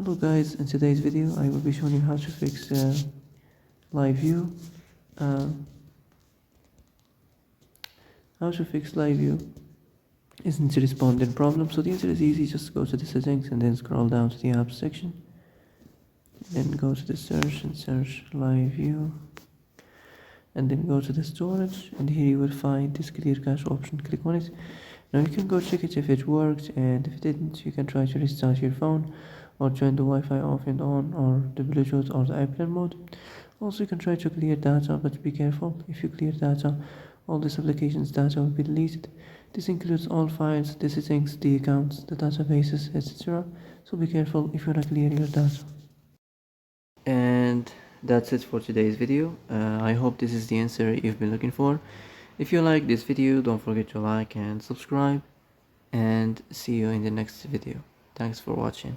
Hello guys, in today's video I will be showing you how to fix Livu. How to fix Livu isn't responding problem. So the answer is easy. Just go to the settings and then scroll down to the apps section. Then go to the search and search Livu. And then go to the storage, and here you will find this clear cache option. Click on it. Now you can go check it if it worked, and if it didn't, you can try to restart your phone or turn the Wi-Fi off and on, or the Bluetooth or the airplane mode. Also, you can try to clear data, but be careful. If you clear data, all this application's data will be deleted. This includes all files, the settings, the accounts, the databases, etc. So be careful if you want to clear your data. And that's it for today's video. I hope this is the answer you've been looking for. If you like this video, don't forget to like and subscribe, and see you in the next video. Thanks for watching.